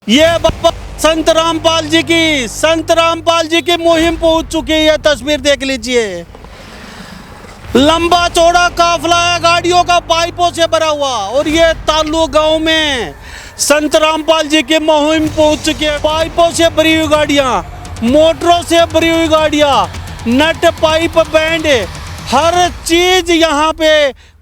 ये बाबा संत रामपाल जी की मुहिम पहुंच चुकी है। तस्वीर देख लीजिए, लंबा चौड़ा काफिला है गाड़ियों का, पाइपों से भरा हुआ। और ये ताल्लू गांव में संत रामपाल जी की मुहिम पहुंच चुकी है। पाइपों से भरी हुई गाड़ियां, मोटरों से भरी हुई गाड़ियां, नट पाइप बैंड, हर चीज यहाँ पे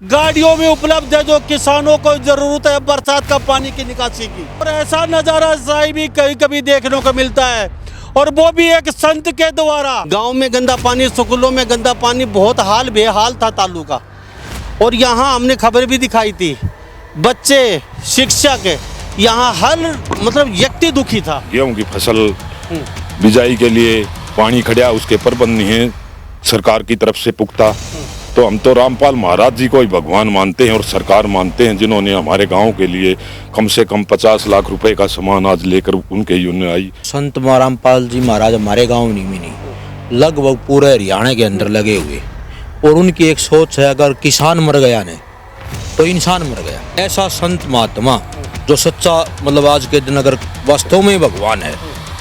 गाड़ियों में उपलब्ध है जो किसानों को जरूरत है बरसात का पानी की निकासी की। और ऐसा नज़ारा साहिब भी कभी कभी देखने को मिलता है, और वो भी एक संत के द्वारा। गांव में गंदा पानी, स्कूलों में गंदा पानी, बहुत हाल बेहाल था ताल्लू का। और यहाँ हमने खबर भी दिखाई थी, बच्चे, शिक्षक, यहाँ हर व्यक्ति दुखी था। गेहूं की फसल बिजाई के लिए पानी खड़ा, उसके प्रबंध नहीं है सरकार की तरफ से पुख्ता। तो हम तो रामपाल महाराज जी को ही भगवान मानते हैं और सरकार मानते हैं, जिन्होंने हमारे गांव के लिए कम से कम 50 लाख रुपए का सामान आज लेकर उनके यूनियन आई। संत रामपाल जी महाराज हमारे गांव में नहीं, लगभग पूरे हरियाणा के अंदर लगे हुए। और उनकी एक सोच है, अगर किसान मर गया ने तो इंसान मर गया। ऐसा संत महात्मा जो सच्चा आज के दिन अगर वास्तव में भगवान है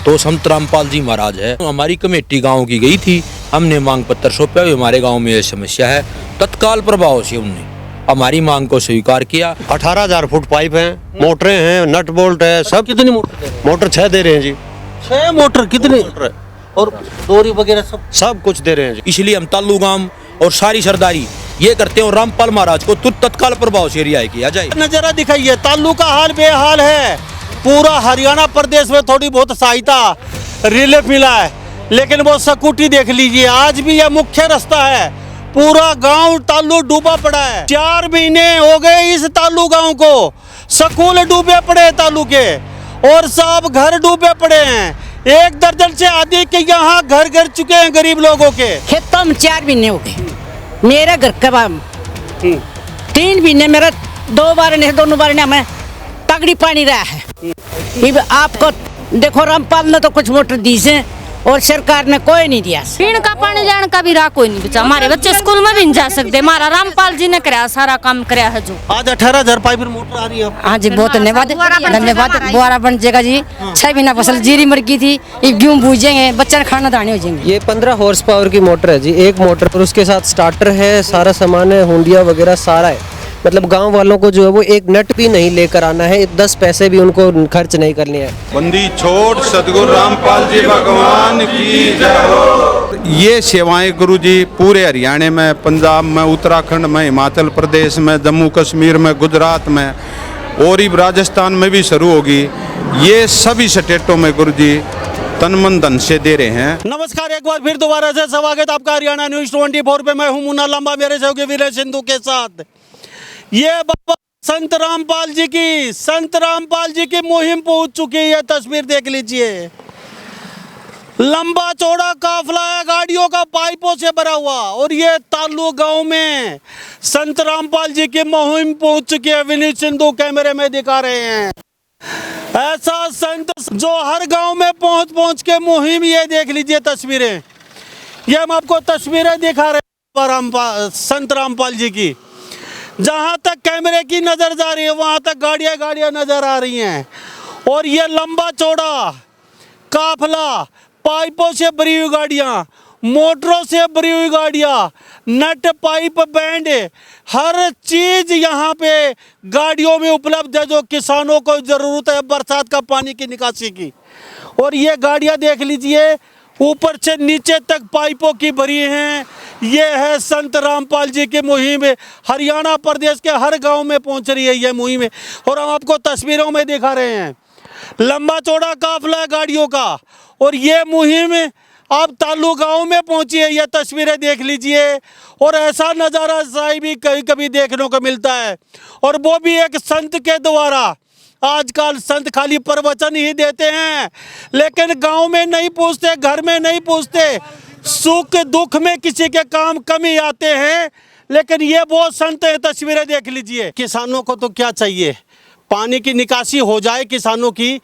तो संत रामपाल जी महाराज है। हमारी कमेटी गांव की गई थी, हमने मांग पत्र सौंपा, हमारे गांव में ये समस्या है। तत्काल प्रभाव से उन्होंने हमारी मांग को स्वीकार किया। 18,000 फुट पाइप हैं, मोटरें हैं, नट बोल्ट है, सब। कितनी मोटर? मोटर 6 दे रहे हैं जी। 6 मोटर? कितनी? और डोरी वगैरह सब कुछ दे रहे हैं जी। इसलिए हम ताल्लू गांव और सारी सरदारी ये करते हैं और रामपाल महाराज को तत्काल प्रभाव से रिहाई किया जाए। नजारा दिखाइए, ताल्लू का हाल बेहाल है। पूरा हरियाणा प्रदेश में थोड़ी बहुत सहायता रिलीफ मिला है, लेकिन वो स्कूटी देख लीजिए, आज भी यह मुख्य रास्ता है। पूरा गांव ताल्लू डूबा पड़ा है। 4 महीने हो गए इस ताल्लू गांव को। स्कूल डूबे पड़े हैं ताल्लू के, और सब घर डूबे पड़े हैं। 1 दर्जन से अधिक के यहाँ घर गिर चुके हैं गरीब लोगों के। खेतों में 4 महीने हो गए। मेरे घर का 3 महीने, मेरा 2 बार नहीं, दोनों बार ने हमें तगड़ी पानी रहा है। आपको देखो, रामपाल ने तो कुछ मोटर दी से और सरकार ने कोई नहीं दिया। पीने का पानी लेने का भी राह कोई नहीं बचा। हमारे बच्चे स्कूल में भी नहीं जा सकते। हमारा रामपाल जी ने कराया, सारा काम कराया है। जो आज 18,000 पाइप मोटर आ रही है। हाँ जी, बहुत धन्यवाद। बुआरा बन जाएगा जी। 6 महीना फसल जीरी मर गई थी, गेहूँ बूझेंगे, बच्चा खाना दाने हो जाएंगे। ये 15 हॉर्स पावर की मोटर है जी, एक मोटर, और उसके साथ स्टार्टर है, सारा सामान है, हुंडिया वगैरह सारा है। गांव वालों को जो है वो एक नट भी नहीं लेकर आना है, 10 पैसे भी उनको खर्च नहीं करने हैं। बंदी छोड़ सतगुरु रामपाल जी भगवान की जय हो। ये सेवाएं गुरु जी पूरे हरियाणा में, पंजाब में, उत्तराखंड में, हिमाचल प्रदेश में, जम्मू कश्मीर में, गुजरात में और राजस्थान में भी शुरू होगी। ये सभी स्टेटों में गुरु जी तन मन धन से दे रहे हैं। नमस्कार, एक बार फिर दोबारा से स्वागत आपका हरियाणा न्यूज 24 पे। मैं हूं मुन्ना लंबा, मेरे सहयोगी वीरेश सिंधु के साथ। ये बाबा संत रामपाल जी की मुहिम पहुंच चुकी है। तस्वीर देख लीजिए, लंबा चौड़ा काफिला है गाड़ियों का, पाइपों से भरा हुआ। और ये ताल्लू गांव में संत रामपाल जी की मुहिम पहुंच चुकी है। विनीत सिंधु कैमरे में दिखा रहे हैं। ऐसा संत जो हर गांव में पहुंच के मुहिम, ये देख लीजिए तस्वीरें। ये हम आपको तस्वीरें दिखा रहे हैं संत रामपाल जी की। जहाँ तक कैमरे की नजर जा रही है वहाँ तक गाड़ियाँ नजर आ रही हैं। और ये लंबा चौड़ा काफिला, पाइपों से भरी हुई गाड़ियाँ, मोटरों से भरी हुई गाड़ियाँ, नट पाइप बैंड, हर चीज यहाँ पे गाड़ियों में उपलब्ध है जो किसानों को जरूरत है बरसात का पानी की निकासी की। और ये गाड़ियाँ देख लीजिए, ऊपर से नीचे तक पाइपों की भरी हैं। ये है संत रामपाल जी की मुहिम। हरियाणा प्रदेश के हर गांव में पहुंच रही है ये मुहिम, और हम आपको तस्वीरों में दिखा रहे हैं। लंबा चौड़ा काफिला है गाड़ियों का, और ये मुहिम अब ताल्लू गांव में पहुंची है। ये तस्वीरें देख लीजिए, और ऐसा नज़ारा साहिब भी कभी कभी देखने को मिलता है, और वो भी एक संत के द्वारा। आजकल संत खाली प्रवचन ही देते हैं, लेकिन गांव में नहीं पूछते, घर में नहीं पूछते, सुख दुख में किसी के काम कम ही आते हैं। लेकिन ये वो संत है, तस्वीरें देख लीजिए। किसानों को तो क्या चाहिए, पानी की निकासी हो जाए किसानों की,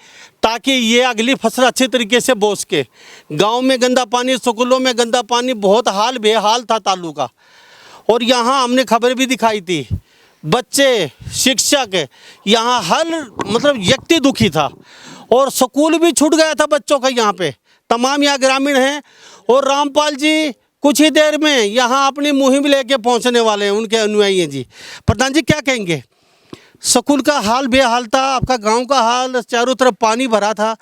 ताकि ये अगली फसल अच्छी तरीके से बो सके। गाँव में गंदा पानी, स्कूलों में गंदा पानी, बहुत हाल बेहाल था ताल्लू का। और यहाँ हमने खबर भी दिखाई थी, बच्चे, शिक्षक, यहाँ हर व्यक्ति दुखी था। और स्कूल भी छूट गया था बच्चों का यहाँ पे, तमाम यहाँ ग्रामीण हैं। और रामपाल जी कुछ ही देर में यहाँ अपनी मुहिम लेके पहुँचने वाले हैं, उनके अनुयायी हैं जी। प्रधान जी क्या कहेंगे? स्कूल का हाल बेहाल था, आपका गांव का हाल, चारों तरफ पानी भरा था,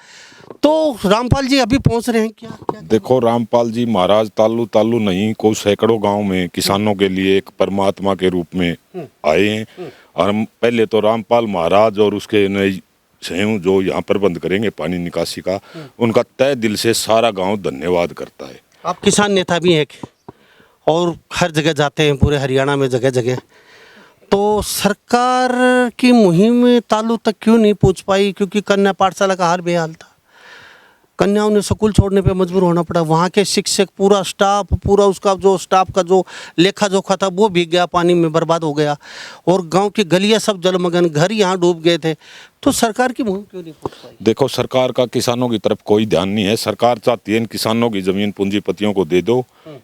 तो रामपाल जी अभी पहुंच रहे हैं क्या? देखो, रामपाल जी महाराज ताल्लू ताल्लू नहीं को सैकड़ों गांव में किसानों के लिए एक परमात्मा के रूप में आए हैं। और हम पहले तो रामपाल महाराज और उसके नए जो यहाँ प्रबंध करेंगे पानी निकासी का, उनका तय दिल से सारा गांव धन्यवाद करता है। आप किसान नेता भी हैं और हर जगह जाते हैं, पूरे हरियाणा में जगह जगह, तो सरकार की मुहिम तालू तक क्यों नहीं पहुंच पाई? क्योंकि कन्या पाठशाला का हाल बेहाल था, कन्याओं ने स्कूल छोड़ने पे मजबूर होना पड़ा, वहाँ के शिक्षक, पूरा स्टाफ, पूरा उसका जो स्टाफ का जो लेखा जोखा था वो भीग गया, पानी में बर्बाद हो गया, और गांव की गलियां सब जलमग्न, घर यहाँ डूब गए थे। तो सरकार की मुहिम क्यों नहीं पहुंच पाई? देखो, सरकार का किसानों की तरफ कोई ध्यान नहीं है। सरकार चाहती है इन किसानों की जमीन पूंजीपतियों को दे दो,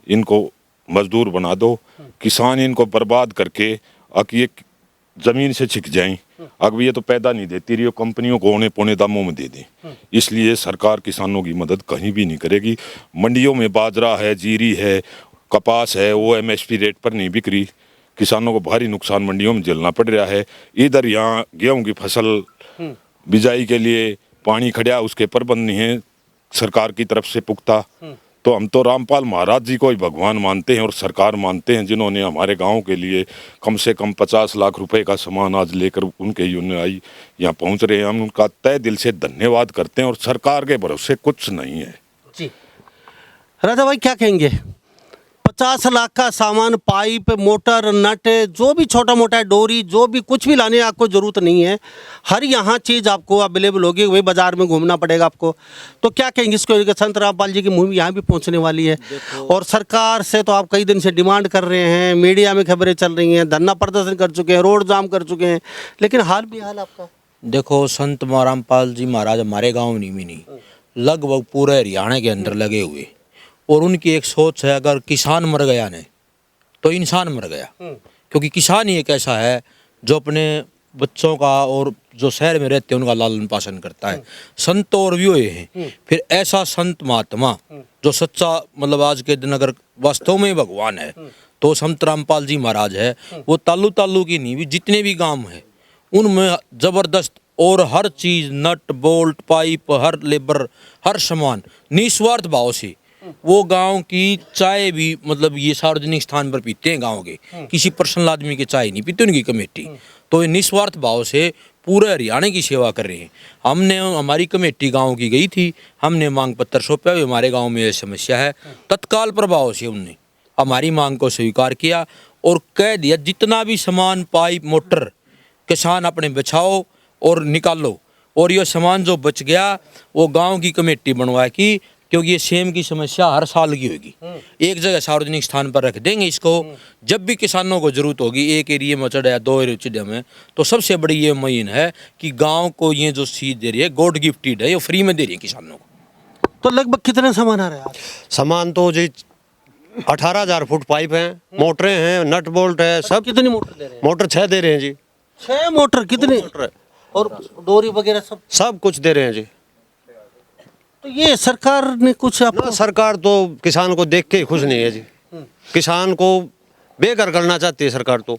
इनको मजदूर बना दो, किसान इनको बर्बाद करके अब ये जमीन से छिक जाएं। अब ये तो पैदा नहीं देती रही, कंपनियों को औने पौने दामों में दे दें। इसलिए सरकार किसानों की मदद कहीं भी नहीं करेगी। मंडियों में बाजरा है, जीरी है, कपास है, वो MSP रेट पर नहीं बिक रही, किसानों को भारी नुकसान मंडियों में झेलना पड़ रहा है। इधर यहाँ गेहूं की फसल बिजाई के लिए पानी खड़ा, उसके प्रबंध नहीं है सरकार की तरफ से पुख्ता। तो हम तो रामपाल महाराज जी को ही भगवान मानते हैं और सरकार मानते हैं, जिन्होंने हमारे गांव के लिए कम से कम 50 लाख रुपए का सामान आज लेकर उनके अनुयायी यहाँ पहुंच रहे हैं। हम उनका तय दिल से धन्यवाद करते हैं और सरकार के भरोसे कुछ नहीं है जी। राजा भाई क्या कहेंगे? 50 लाख का सामान, पाइप, मोटर, नट, जो भी छोटा मोटा है, डोरी, जो भी कुछ भी लाने आपको ज़रूरत नहीं है, हर यहाँ चीज़ आपको अवेलेबल होगी, वही बाज़ार में घूमना पड़ेगा आपको। तो क्या कहेंगे इसको? संत रामपाल जी की मुहिम यहाँ भी पहुँचने वाली है, और सरकार से तो आप कई दिन से डिमांड कर रहे हैं, मीडिया में खबरें चल रही हैं, धरना प्रदर्शन कर चुके हैं, रोड जाम कर चुके हैं, लेकिन हाल बेहाल आपका? देखो, संत रामपाल जी महाराज हमारे गाँव में नहीं, लगभग पूरे हरियाणा के अंदर लगे हुए, और उनकी एक सोच है, अगर किसान मर गया ने तो इंसान मर गया। क्योंकि किसान ही एक ऐसा है जो अपने बच्चों का और जो शहर में रहते हैं उनका लालन पालन करता है। संत तो और भी हुए हैं, फिर ऐसा संत महात्मा जो सच्चा, मतलब आज के दिन अगर वास्तव में भगवान है तो संत रामपाल जी महाराज है। वो ताल्लू ताल्लू की नहीं भी जितने भी गांव है उनमें जबरदस्त, और हर चीज, नट बोल्ट, पाइप, हर लेबर, हर सामान निस्वार्थ भाव से वो गांव की चाय भी, मतलब ये सार्वजनिक स्थान पर पीते हैं गांव के, किसी पर्सनल आदमी के चाय नहीं पीते उनकी कमेटी। तो ये निस्वार्थ भाव से पूरे हरियाणा की सेवा कर रहे हैं। हमने, हमारी कमेटी गांव की गई थी, हमने मांग पत्र सौंपा, हमारे गांव में ये समस्या है, तत्काल प्रभाव से उनने हमारी मांग को स्वीकार किया और कह दिया जितना भी सामान, पाइप, मोटर, किसान अपने बचाओ और निकालो, और ये सामान जो बच गया वो गाँव की कमेटी बनवा की, क्योंकि ये सेम की समस्या हर साल की होगी। एक जगह सार्वजनिक स्थान पर रख देंगे इसको, जब भी किसानों को जरूरत होगी, एक एरिया में चढ़ या 2 एरिया में, तो सबसे बड़ी ये मुहिम है कि गांव को ये जो चीज दे रही है, गॉड गिफ्टेड है, ये फ्री में दे रही है किसानों को। तो लगभग कितने सामान आ रहे हैं? सामान तो जी 18,000 फुट पाइप हैं, मोटरें हैं, नट बोल्ट है, सब। कितनी मोटर दे रहे हैं? मोटर 6 दे रहे हैं जी। 6 मोटर? कितनी मोटर है, और डोरी वगैरह सब कुछ दे रहे हैं जी। तो ये सरकार ने कुछ आपको? ना, सरकार तो किसान को देख के ही खुश नहीं है जी, किसान को बेघर करना चाहती है सरकार। तो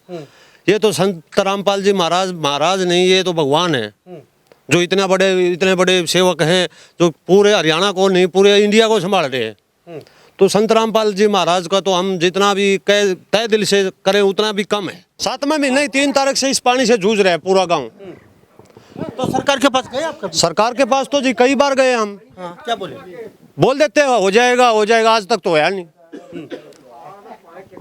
ये तो संत रामपाल जी महाराज नहीं, ये तो भगवान है, जो इतने बड़े सेवक हैं, जो पूरे हरियाणा को नहीं पूरे इंडिया को संभाल रहे हैं। तो संत रामपाल जी महाराज का तो हम जितना भी तय दिल से करें उतना भी कम है। 7वें महीने 3 तारीख से इस पानी से जूझ रहे हैं पूरा गाँव। तो सरकार के पास गए आप? सरकार के पास तो जी कई बार गए हम। हाँ, क्या बोले? बोल देते हैं हो जाएगा, आज तक तो होया नहीं।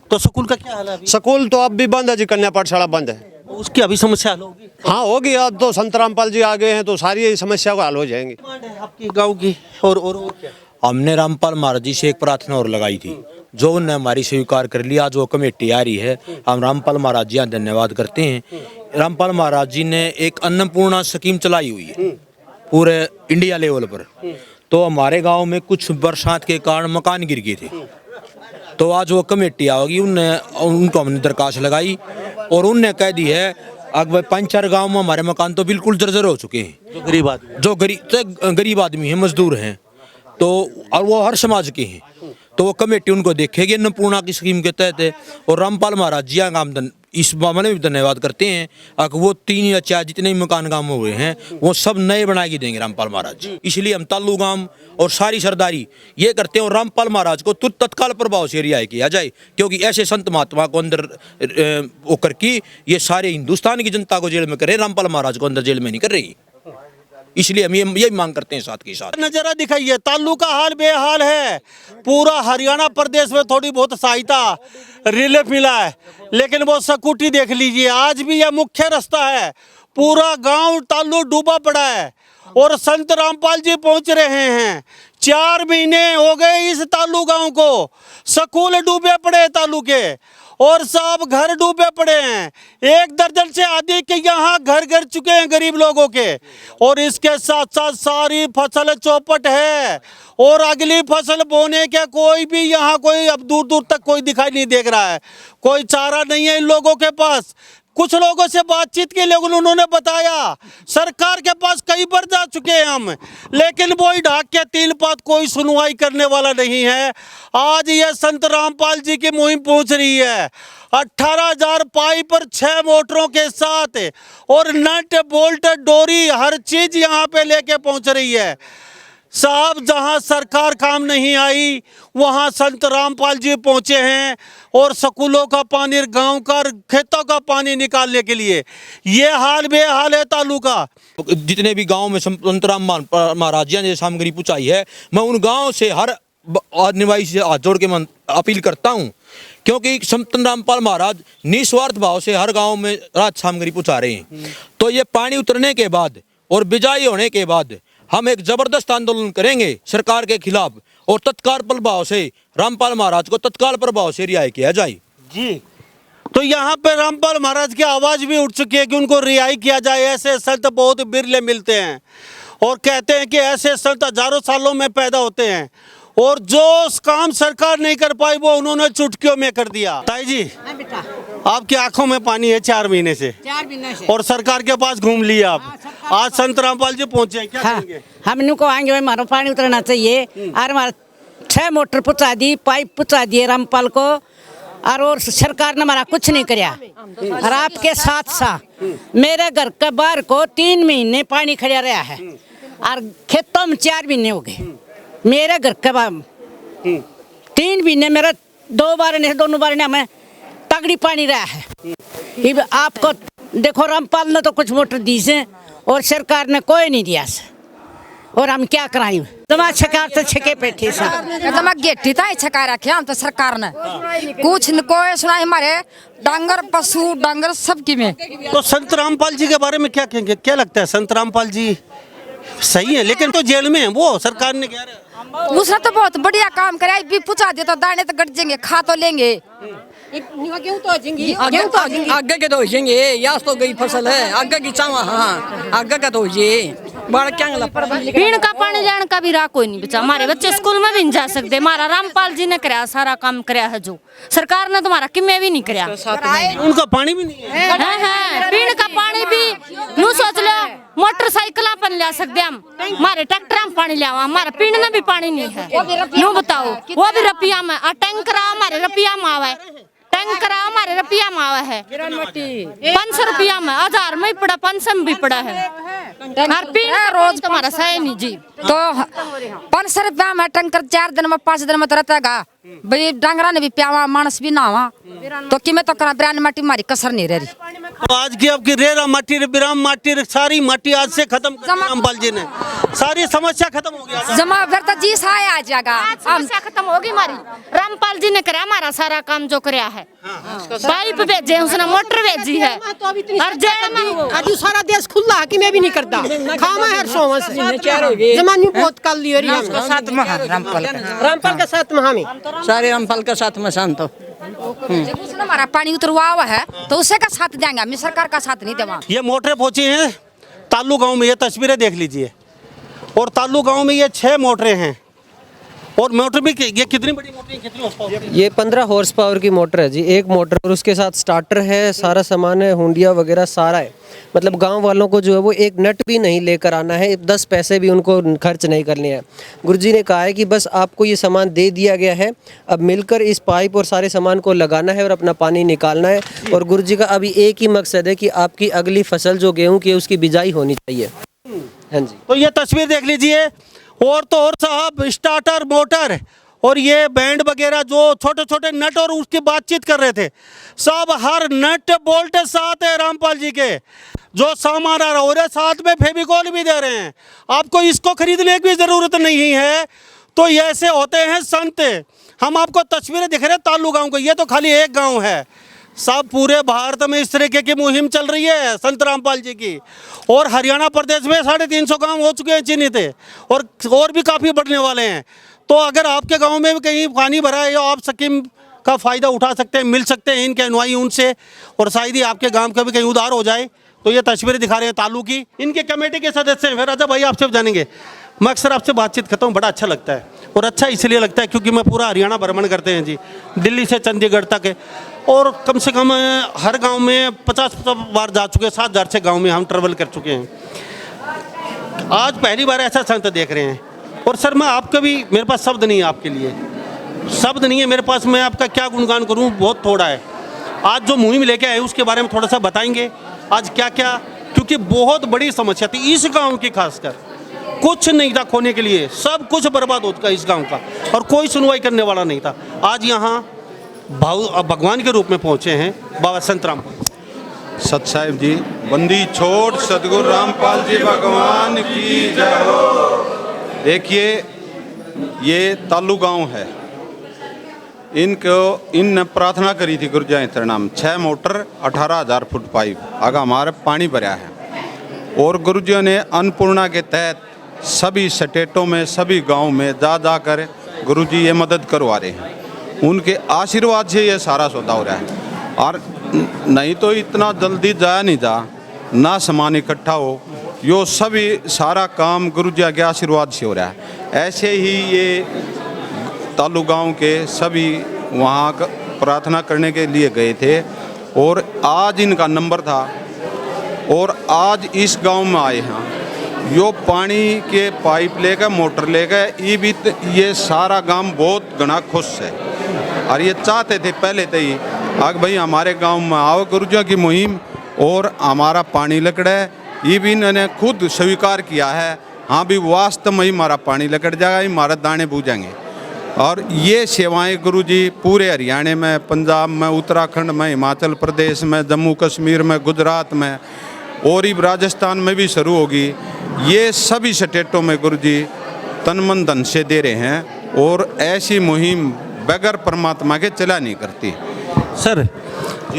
तो स्कूल का क्या हाल है अभी? स्कूल तो अब भी बंद है जी, कन्या पाठशाला बंद है। उसकी अभी समस्या हल होगी? हाँ होगी, अब तो संत रामपाल जी आ गए हैं तो सारी समस्या को हल हो जाएंगी। आपकी गाँव की और क्या? हमने रामपाल महाराज जी से एक प्रार्थना और लगाई थी, जो उन्होंने हमारी स्वीकार कर लिया। जो कमेटी आ रही है, हम रामपाल महाराज जी धन्यवाद करते हैं। रामपाल महाराज जी ने एक अन्नपूर्णा स्कीम चलाई हुई है पूरे इंडिया लेवल पर। तो हमारे गांव में कुछ बरसात के कारण मकान गिर गए थे, तो आज वो कमेटी आओगी, उनको हमने दरखास्त लगाई और उनने कह दी है अब 5-4 गांव में हमारे मकान तो बिल्कुल जर्जर हो चुके हैं। जो गरीब आदमी, जो गरीब आदमी हैं, मजदूर हैं, तो और वो हर समाज के हैं, तो वो कमेटी उनको देखेगी अन्नपूर्णा की स्कीम के तहत है। और रामपाल महाराज जी का इस मामले में भी धन्यवाद करते हैं। अगर वो 3 या 4 जितने भी मकान गाँव में हुए हैं वो सब नए बना के देंगे रामपाल महाराज जी। इसलिए हम तालू गांव और सारी सरदारी ये करते हैं और रामपाल महाराज को तत्काल प्रभाव से रिहाई किया जाए, क्योंकि ऐसे संत महात्मा को अंदर होकर की ये सारे हिंदुस्तान की जनता को जेल में करे, रामपाल महाराज को अंदर जेल में नहीं कर रही। इसलिए हम यही मांग करते हैं साथ के साथ। नजारा दिखाइए, ताल्लू का हाल बेहाल है। पूरा हरियाणा प्रदेश में थोड़ी बहुत सहायता रिलीफ मिला है, लेकिन वो सकूटी देख लीजिए, आज भी यह मुख्य रास्ता है, पूरा गांव ताल्लू डूबा पड़ा है। और संत रामपाल जी पहुंच रहे हैं। 4 महीने हो गए इस ताल्लू गांव को, स्कूल डूबे पड़े ताल्लू के, और सब घर डूबे पड़े हैं। 1 दर्जन से अधिक के यहाँ घर चुके हैं गरीब लोगों के। और इसके साथ साथ सारी फसल चौपट है, और अगली फसल बोने के कोई भी यहाँ कोई अब दूर दूर तक कोई दिखाई नहीं देख रहा है। कोई चारा नहीं है इन लोगों के पास। कुछ लोगों से बातचीत के लिए उन्होंने बताया सरकार के पास कई बार जा चुके हैं हम, लेकिन वही ढाक के तीन पात कोई सुनवाई करने वाला नहीं है। आज ये संत रामपाल जी की मुहिम पहुंच रही है 18,000 पाइप पर 6 मोटरों के साथ, और नट बोल्ट डोरी हर चीज यहाँ पे लेके पहुंच रही है। साहब, जहां सरकार काम नहीं आई वहां संत रामपाल जी पहुंचे हैं, और स्कूलों का पानी, गांव का, खेतों का पानी निकालने के लिए। ये हाल बेहाल है तालू का। जितने भी गांव में संत रामपाल महाराज जी ने सामग्री पहुंचाई है, मैं उन गांव से हर निवासी से हाथ जोड़ के मैं अपील करता हूं, क्योंकि संत रामपाल महाराज निस्वार्थ भाव से हर गांव में राज सामग्री पहुंचा रहे हैं। तो ये पानी उतरने के बाद और बिजाई होने के बाद हम एक जबरदस्त आंदोलन करेंगे सरकार के खिलाफ, और तत्काल प्रभाव से रामपाल महाराज को तत्काल प्रभाव से रिहाई किया जाए। जी, तो यहाँ पे रामपाल महाराज की आवाज भी उठ चुकी है कि उनको रिहाई किया जाए। ऐसे संत बहुत बिरले मिलते हैं, और कहते हैं कि ऐसे संत हजारों सालों में पैदा होते हैं, और जो काम सरकार नहीं कर पाई वो उन्होंने चुटकियों में कर दिया। ताई जी, आपकी आंखों में पानी है 4 महीने से, और सरकार के पास घूम लिया आप। आज संत रामपाल जी पहुंचे, क्या करेंगे? हम इनको आएंगे, हमारा पानी उतरना चाहिए। और हमारा 6 मोटर पहुँचा दी, पाइप पहुँचा दिए रामपाल को, और सरकार ने हमारा कुछ नहीं कराया। और आपके साथ मेरे घर के बाहर को 3 महीने पानी खड़ा रहा है, और खेतों में 4 महीने हो गए। मेरे घर के बाहर 3 महीने मेरा 2 बार ने दोनों बार ने हमें तगड़ी पानी रहा है। आपको देखो, रामपाल ने तो कुछ मोटर दी से, और सरकार ने कोई नहीं दिया से, और हम क्या कराएं? तुम्हारा सरकार तो छके बैठी सा गेटी था छका रखे हम तो सरकार ने कुछ न कोई सुना। हमारे डांगर पशु डांगर सब की में। तो संत रामपाल जी के बारे में क्या कहेंगे? क्या लगता है संत रामपाल जी सही है, लेकिन तो जेल में है वो, सरकार ने कह रहा है। उसने तो बहुत बढ़िया काम कराया, भी पूछा दे तो दाने तो गट जाएंगे, खा तो लेंगे। गेहूं तो आगे के तो हो जाएंगे, यास तो गई फसल है, आगे की चावा, हाँ आगे का तो हो जाए। पीने का पानी जाने का भी राह कोई नहीं बचा। हमारे बच्चे स्कूल में भी नहीं जा सकते। हमारा रामपाल जी ने कराया, सारा काम कराया है, जो सरकार ने तुम्हारा किमे भी नहीं कराया। उनका पानी भी नहीं है। पीने का पानी भी नू सोच लो, मोटरसाइकिल पर ले सकते हम, हमारे ट्रैक्टर में पानी लिया, हमारा पीने में भी पानी नहीं है। नू बताओ, वो भी रुपया में, टैंकर हमारे रुपया में आवा है, टैंकर हमारे रुपया में आवा है 500 रुपया में, 1000 में पड़ा, 500 में भी पड़ा है। रोज तुम्हारा सही नहीं जी, तो 500 रुपया में टैंकर 4 दिन में 5 दिन में तो रहता है भाई। डांगरा ने भी प्यावा, मानस भी नहावा, तो कि मैं तो करा बिरान माटी मारी कसर नहीं रही। आज की आपकी रेरा माटी, बिराम माटी, सारी माटी आज से खत्म कर दी रामपाल जी ने। सारी समस्या खत्म हो गया। जमा फिर तो जी साय आ जाएगा, समस्या खत्म होगी हमारी। रामपाल जी ने कराया हमारा सारा काम जो कराया है। पाइप भेजे, उसने मोटर भेजी है, और आज सारा देश खुला है कि मैं भी नहीं करता, खामा है सोमस जमानी बहुत कल लियो रही। साथ में रामपाल के साथ में हमें सारे रामपाल के साथ में शांत हो। उसने हमारा पानी उतरवा हुआ है तो उसे का साथ देंगे, मैं सरकार का साथ नहीं देवा। ये मोटरें पहुंची हैं ताल्लू गांव में, ये तस्वीरें देख लीजिए। और ताल्लू गांव में ये 6 मोटरें हैं, और मोटर भी ये कितनी बड़ी मोटर है, कितनी हॉर्स पावर की? ये 15 हॉर्स पावर की मोटर है जी, एक मोटर और उसके साथ स्टार्टर है, सारा सामान है, हुंडिया वगैरह सारा है। मतलब गांव वालों को जो है वो एक नट भी नहीं लेकर आना है, 10 पैसे भी उनको खर्च नहीं करने हैं। गुरुजी ने कहा है कि बस आपको ये सामान दे दिया गया है, अब मिलकर इस पाइप और सारे सामान को लगाना है और अपना पानी निकालना है। और गुरुजी का अभी एक ही मकसद है कि आपकी अगली फसल जो गेहूँ की है उसकी बिजाई होनी चाहिए। हाँ जी, तो ये तस्वीर देख लीजिए, और तो और साहब स्टार्टर मोटर और ये बैंड वगैरह जो छोटे छोटे नट और उसकी बातचीत कर रहे थे, सब हर नट बोल्ट साथ है रामपाल जी के, जो सामान आ रहा है साथ में फेविकॉल भी दे रहे हैं, आपको इसको खरीदने की भी जरूरत नहीं है। तो ये ऐसे होते हैं संत। हम आपको तस्वीरें दिख रहे हैं ताल्लू गांव को, ये तो खाली एक गांव है, सब पूरे भारत में इस तरीके की मुहिम चल रही है संत रामपाल जी की। और हरियाणा प्रदेश में 350 गांव हो चुके हैं चिन्हित, और भी काफ़ी बढ़ने वाले हैं। तो अगर आपके गांव में भी कहीं पानी भरा है, या आप स्कीम का फ़ायदा उठा सकते हैं, मिल सकते हैं इनके अनुयायी उनसे, और शायद ही आपके गांव का भी कहीं उधार हो जाए। तो ये तस्वीरें दिखा रहे हैं तालू की, इनके कमेटी के सदस्य हैं। फिर राजा भाई आपसे जानेंगे, मैं अक्सर आपसे बातचीत करता हूँ, बड़ा अच्छा लगता है, और अच्छा इसलिए लगता है क्योंकि मैं पूरा हरियाणा भ्रमण करते हैं जी, दिल्ली से चंडीगढ़ तक है, और कम से कम हर गांव में 50 बार जा चुके हैं, 7,000 से गांव में हम ट्रेवल कर चुके हैं। आज पहली बार ऐसा संत देख रहे हैं। और सर मैं आपका भी, मेरे पास शब्द नहीं है आपके लिए, शब्द नहीं है मेरे पास, मैं आपका क्या गुणगान करूं, बहुत थोड़ा है। आज जो मुहिम लेके आए उसके बारे में थोड़ा सा बताएंगे, आज क्या क्या, क्योंकि बहुत बड़ी समस्या थी इस गाँव की, खासकर कुछ नहीं था खोने के लिए, सब कुछ बर्बाद हो चुका इस गाँव का, और कोई सुनवाई करने वाला नहीं था। आज यहाँ भगवान के रूप में पहुंचे हैं बाबा संत रामपाल। सत साहिब जी, बंदी छोड़ सतगुरु रामपाल जी भगवान की जय हो। देखिए ये तालू गांव है, इन प्रार्थना करी थी गुरु जी नाम, 6 मोटर 18,000 फुट पाइप आगे हमारे पानी भरा है। और गुरु जी ने अन्नपूर्णा के तहत सभी स्टेटों में, सभी गांव में जा कर गुरु जी ये मदद करवा रहे हैं। उनके आशीर्वाद से ये सारा सौदा हो रहा है, और नहीं तो इतना जल्दी जाया नहीं जा, ना सामान इकट्ठा हो, यो सभी सारा काम गुरु जी के आशीर्वाद से हो रहा है। ऐसे ही ये तालू गांव के सभी वहाँ प्रार्थना करने के लिए गए थे, और आज इनका नंबर था, और आज इस गांव में आए हैं। यो पानी के पाइप लेकर, मोटर लेकर, ये सारा गांव बहुत घना खुश है, और ये चाहते थे पहले से ही आग भाई हमारे गांव में आओ गुरुजी की मुहिम, और हमारा पानी लकड़े। ये भी इन्होंने खुद स्वीकार किया है, हाँ भी वास्तव में ही हमारा पानी लकड़ जाएगा, हमारे दाने बूझेंगे। और ये सेवाएं गुरुजी पूरे हरियाणा में, पंजाब में, उत्तराखंड में, हिमाचल प्रदेश में, जम्मू कश्मीर में, गुजरात में, और भी राजस्थान में भी शुरू होगी। ये सभी स्टेटों में गुरुजी तन मन धन से दे रहे हैं, और ऐसी मुहिम बगैर परमात्मा के चला नहीं करती। सर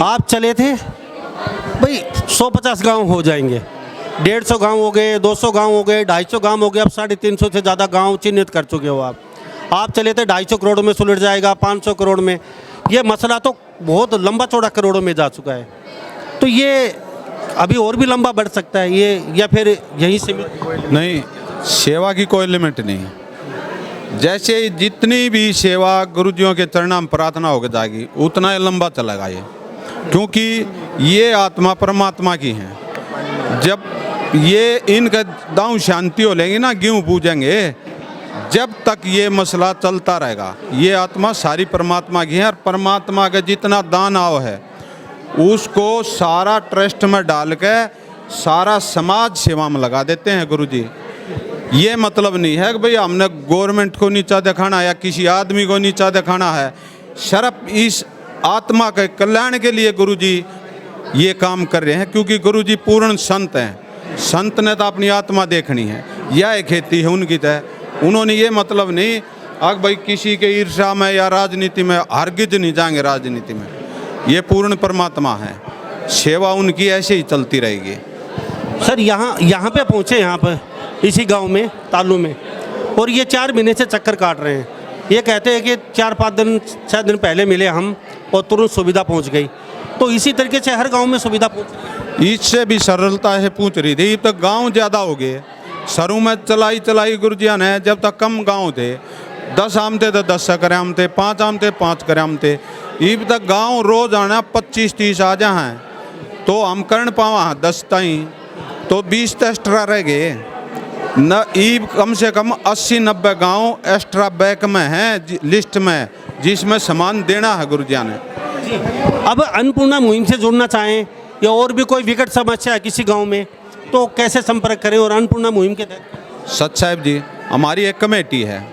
आप चले थे भाई, 150 गांव हो जाएंगे, 150 गांव हो गए, 200 गांव हो गए, 250 गांव हो गए, अब 350 से ज़्यादा गांव चिन्हित कर चुके हो आप चले थे 250 करोड़ में सुलझ जाएगा, 500 करोड़ में, ये मसला तो बहुत लंबा चौड़ा करोड़ों में जा चुका है। तो ये अभी और भी लंबा बढ़ सकता है ये, या फिर यहीं से नहीं, सेवा की कोई लिमिट नहीं। जैसे जितनी भी सेवा गुरुजियों के चरणों में प्रार्थना होकर जाएगी, उतना ही लंबा चलेगा ये, क्योंकि ये आत्मा परमात्मा की है। जब ये इनका दांव शांति हो लेंगे ना, गेहूँ पूजेंगे, जब तक ये मसला चलता रहेगा। ये आत्मा सारी परमात्मा की है, और परमात्मा का जितना दान आओ है उसको सारा ट्रस्ट में डाल के सारा समाज सेवा में लगा देते हैं गुरुजी। ये मतलब नहीं है कि भाई हमने गवर्नमेंट को नीचा दिखाना है या किसी आदमी को नीचा दिखाना है, सिर्फ इस आत्मा के कल्याण के लिए गुरुजी ये काम कर रहे हैं, क्योंकि गुरुजी पूर्ण संत हैं। संत ने तो अपनी आत्मा देखनी है, यह खेती है उनकी तय। उन्होंने ये मतलब नहीं अग भाई किसी के ईर्ष्या में या राजनीति में, हरगिज नहीं जाएंगे राजनीति में। ये पूर्ण परमात्मा है, सेवा उनकी ऐसे ही चलती रहेगी। सर यहाँ पे पहुँचे, यहाँ पर इसी गांव में तालू में, और ये 4 महीने से चक्कर काट रहे हैं। ये कहते हैं कि 4-5 दिन 6 दिन पहले मिले हम और तुरंत सुविधा पहुंच गई। तो इसी तरीके से हर गांव में सुविधा पहुंच रही है। इससे भी सरलता से पूछ रही थी, तो गांव ज़्यादा हो गए। शुरू में चलाई गुरुजिया ने, जब तक कम गांव थे, 10 आम थे तो 10 करे आम थे, 5 आम थे 5 करे आम थे। ईब तक गांव रोज आना 25-30 आ जा हैं तो हम करण पावा 10 ताई तो 20 तो एक्स्ट्रा रह गए न। ईब कम से कम 80-90 गांव एक्स्ट्रा बैक में हैं लिस्ट में, जिसमें सामान देना है गुरुजिया ने। अब अन्नपूर्णा मुहिम से जुड़ना चाहें या और भी कोई विकट समस्या है किसी गांव में तो कैसे संपर्क करें? और अन्नपूर्णा मुहिम के तहत सच साहब जी, हमारी एक कमेटी है,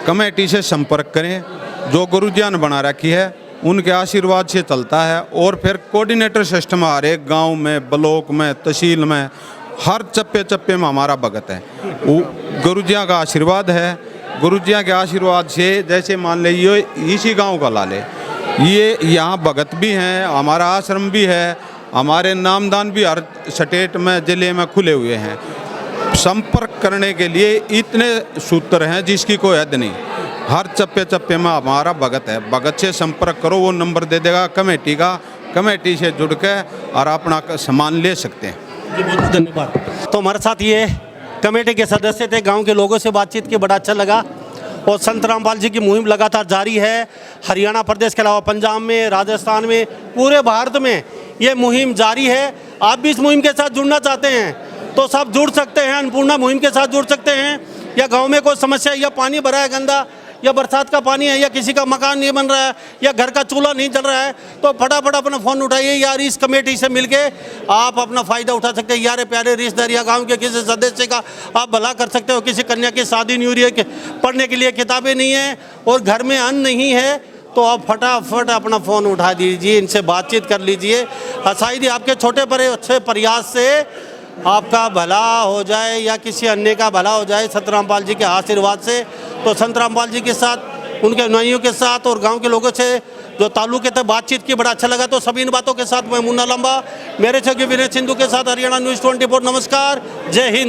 कमेटी से संपर्क करें, जो गुरुजिया ने बना रखी है उनके आशीर्वाद से चलता है। और फिर कोऑर्डिनेटर सिस्टम हर एक गांव में, ब्लॉक में, तहसील में, हर चप्पे चप्पे में हमारा भगत है। वो गुरुजिया का आशीर्वाद है। गुरुजिया के आशीर्वाद से जैसे मान लीजिए इसी गांव का ला ले, ये यहाँ भगत भी हैं, हमारा आश्रम भी है, हमारे नामदान भी हर स्टेट में जिले में खुले हुए हैं। संपर्क करने के लिए इतने सूत्र हैं जिसकी कोई हद नहीं। हर चप्पे चप्पे में हमारा भगत है। भगत से संपर्क करो, वो नंबर दे देगा कमेटी का, कमेटी से जुड़ के और अपना सामान ले सकते हैं। बहुत धन्यवाद। तो हमारे साथ ये कमेटी के सदस्य थे, गांव के लोगों से बातचीत की बड़ा अच्छा लगा। और संत रामपाल जी की मुहिम लगातार जारी है। हरियाणा प्रदेश के अलावा पंजाब में, राजस्थान में, पूरे भारत में ये मुहिम जारी है। आप भी इस मुहिम के साथ जुड़ना चाहते हैं तो सब जुड़ सकते हैं, अन्नपूर्णा मुहिम के साथ जुड़ सकते हैं। या गांव में कोई समस्या, या पानी भरा है गंदा, या बरसात का पानी है, या किसी का मकान नहीं बन रहा है, या घर का चूल्हा नहीं चल रहा है, तो फटाफट अपना फ़ोन उठाइए यार, इस कमेटी से मिलके आप अपना फ़ायदा उठा सकते हैं। यार प्यारे रिश्तेदार या गांव के किसी सदस्य का आप भला कर सकते हो। किसी कन्या की शादी नहीं हो रही है, पढ़ने के लिए किताबें नहीं है और घर में अन्न नहीं है, तो आप फटाफट अपना फ़ोन उठा दीजिए, इनसे बातचीत कर लीजिए। शायद ही आपके छोटे बड़े अच्छे प्रयास से आपका भला हो जाए या किसी अन्य का भला हो जाए संत रामपाल जी के आशीर्वाद से। तो संत रामपाल जी के साथ, उनके अनुयायियों के साथ और गांव के लोगों से जो ताल्लुक तक बातचीत की बड़ा अच्छा लगा। तो सभी इन बातों के साथ मैं मुन्ना लंबा, मेरे सहयोगी विनय सिंधु के साथ हरियाणा न्यूज़ 24। नमस्कार, जय हिंद।